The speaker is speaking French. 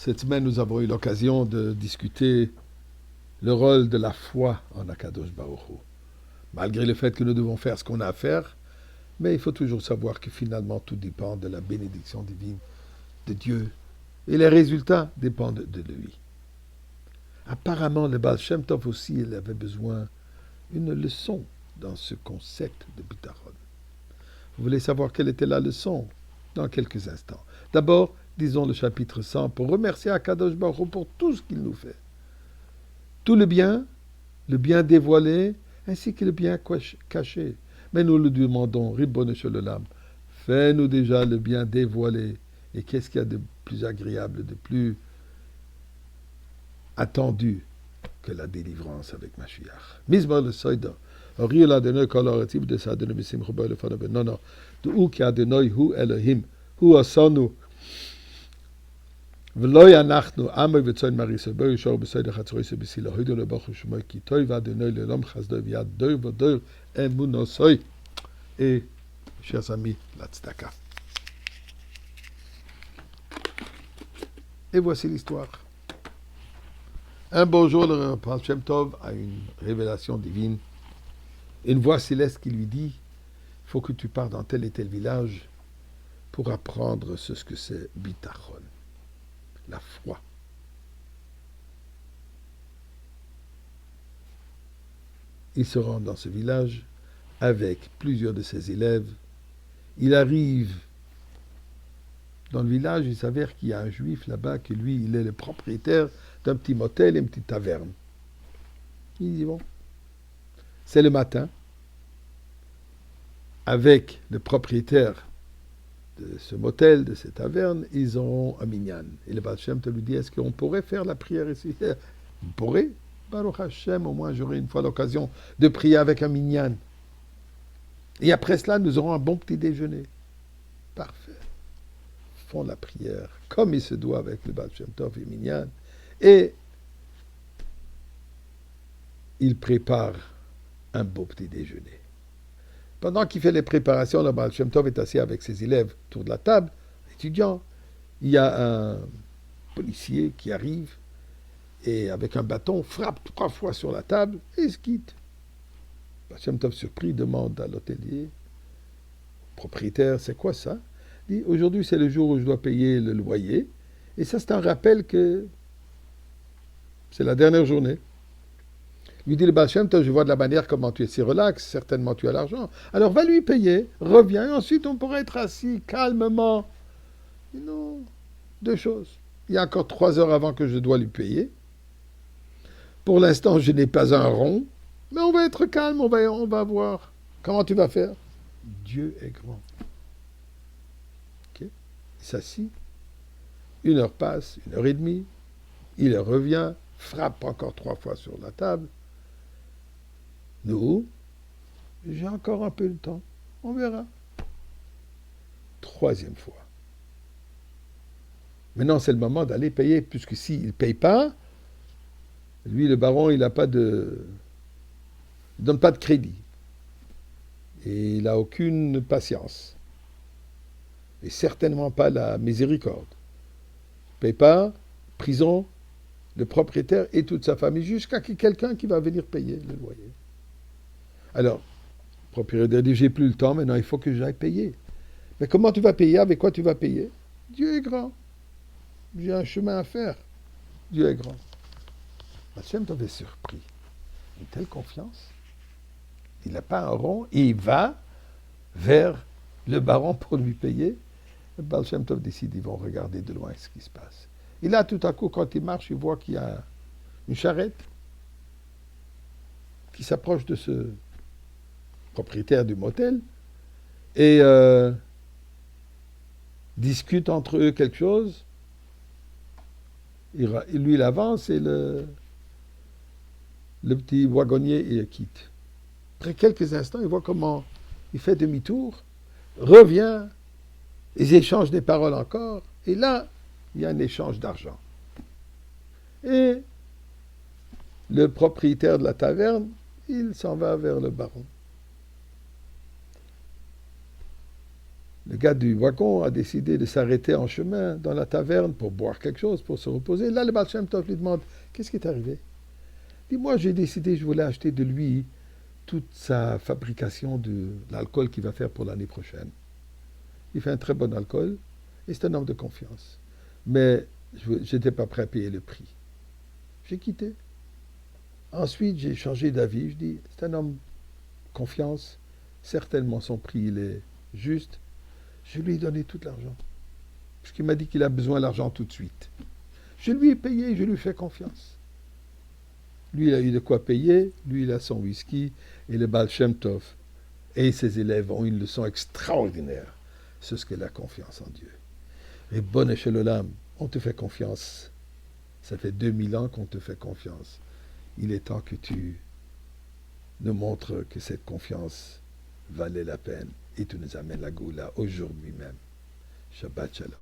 Cette semaine, nous avons eu l'occasion de discuter le rôle de la foi en Akadosh Baruch Hu. Malgré le fait que nous devons faire ce qu'on a à faire, mais il faut toujours savoir que finalement tout dépend de la bénédiction divine de Dieu et les résultats dépendent de lui. Apparemment, le Baal Shem Tov aussi, il avait besoin d'une leçon dans ce concept de Bitachon. Vous voulez savoir quelle était la leçon? Dans quelques instants. D'abord, disons le chapitre 100 pour remercier Akadosh Baruch Hu pour tout ce qu'il nous fait. Tout le bien dévoilé, ainsi que le bien caché. Mais nous le demandons, Ribbon Shalom, fais-nous déjà le bien dévoilé. Et qu'est-ce qu'il y a de plus agréable, de plus attendu que la délivrance avec Mashiach? Mizmor le Soida. Ori la denoi kol harativ de sa denoi bisim chubay le fana benono. De ou ki adenoi hu Elohim, hu asanu. ולא אנחנו עמי וצאן מריסה בו ישור בסוד החצרויסה בסילה הוידו לבחו שמוי כי טוי ואדוני לעולם חסדו ויד דור ודור אמונוסוי. Et, chers amis, la tzedaka. Et voici l'histoire. Un beau jour, le Baal Shem Tov a une révélation divine. Une voix céleste qui lui dit, il faut que tu pars dans tel et tel village pour apprendre ce que c'est Bitachon. La foi. Il se rend dans ce village avec plusieurs de ses élèves. Il arrive dans le village, il s'avère qu'il y a un juif là-bas, que lui, il est le propriétaire d'un petit motel et une petite taverne. Il dit, bon, c'est le matin, avec le propriétaire de ce motel, de cette taverne, ils auront un minyan. Et le Baal Shem Tov lui dit, est-ce qu'on pourrait faire la prière ici? On pourrait. Baruch Hashem, au moins j'aurai une fois l'occasion de prier avec un minyan. Et après cela, nous aurons un bon petit déjeuner. Parfait. Ils font la prière comme il se doit avec le Baal Shem Tov et minyan. Et ils préparent un beau petit déjeuner. Pendant qu'il fait les préparations, le Baal Shem Tov est assis avec ses élèves autour de la table, étudiants. Il y a un policier qui arrive et avec un bâton frappe 3 fois sur la table et il se quitte. Le Baal Shem Tov, surpris, demande à l'hôtelier, propriétaire, c'est quoi ça? Il dit, aujourd'hui c'est le jour où je dois payer le loyer et ça c'est un rappel que c'est la dernière journée. Lui dit le Baal Shem Tov, je vois de la manière comment tu es si relax, certainement tu as l'argent. Alors va lui payer, reviens, et ensuite on pourrait être assis calmement. Non, 2 choses. Il y a encore 3 heures avant que je dois lui payer. Pour l'instant, je n'ai pas un rond, mais on va être calme, on va voir. Comment tu vas faire? Dieu est grand. Okay. Il s'assit, 1 heure passe, 1 heure et demie, il revient, frappe encore 3 fois sur la table. Nous, j'ai encore un peu de temps. On verra. 3e fois. Maintenant, c'est le moment d'aller payer, puisque s'il ne paye pas, lui, le baron, il n'a pas de... Il ne donne pas de crédit. Et il n'a aucune patience. Et certainement pas la miséricorde. Il ne paye pas, prison, le propriétaire et toute sa famille, jusqu'à quelqu'un qui va venir payer le loyer. Alors, le propriétaire dit, j'ai plus le temps, maintenant il faut que j'aille payer. Mais comment tu vas payer? Avec quoi tu vas payer? Dieu est grand. J'ai un chemin à faire. Dieu est grand. Hachem t'avait surpris. Une telle confiance. Il n'a pas un rond et il va vers le baron pour lui payer. Le Baal Shem Tov décide, ils vont regarder de loin ce qui se passe. Et là, tout à coup, quand il marche, il voit qu'il y a une charrette qui s'approche de ce propriétaire du motel et discutent entre eux quelque chose. Lui, il avance et le petit wagonnier il quitte. Après quelques instants, il voit comment il fait demi-tour, revient, ils échangent des paroles encore, et là, il y a un échange d'argent. Et le propriétaire de la taverne, il s'en va vers le baron. Le gars du wagon a décidé de s'arrêter en chemin dans la taverne pour boire quelque chose, pour se reposer. Là, le Baal Shem Tov lui demande, qu'est-ce qui est arrivé? Il dit, moi, j'ai décidé, je voulais acheter de lui toute sa fabrication de l'alcool qu'il va faire pour l'année prochaine. Il fait un très bon alcool et c'est un homme de confiance. Mais je n'étais pas prêt à payer le prix. J'ai quitté. Ensuite, j'ai changé d'avis. Je dis, c'est un homme de confiance. Certainement, son prix, il est juste. Je lui ai donné tout l'argent. Parce qu'il m'a dit qu'il a besoin de l'argent tout de suite. Je lui ai payé, je lui fais confiance. Lui, il a eu de quoi payer. Lui, il a son whisky. Et le Baal Shem Tov et ses élèves ont une leçon extraordinaire sur ce qu'est la confiance en Dieu. Et bonne échelle Olam, on te fait confiance. Ça fait 2000 ans qu'on te fait confiance. Il est temps que tu nous montres que cette confiance valait la peine et tu nous amènes la Goula aujourd'hui même. Shabbat Shalom.